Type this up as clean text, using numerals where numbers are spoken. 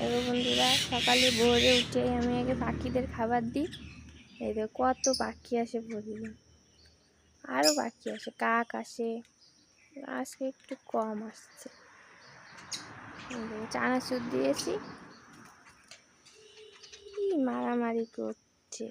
দেখো বন্ধুরা, সকালে ভোরে উঠে আমি আগে পাখিদের খাবার দিই। এই দেখো কত পাখি আসে প্রতিদিন, আরও পাখি আসে, কাক আসে, আজকে একটু কম আসছে। চানাচুর দিয়েছি, কি মারামারি করছে।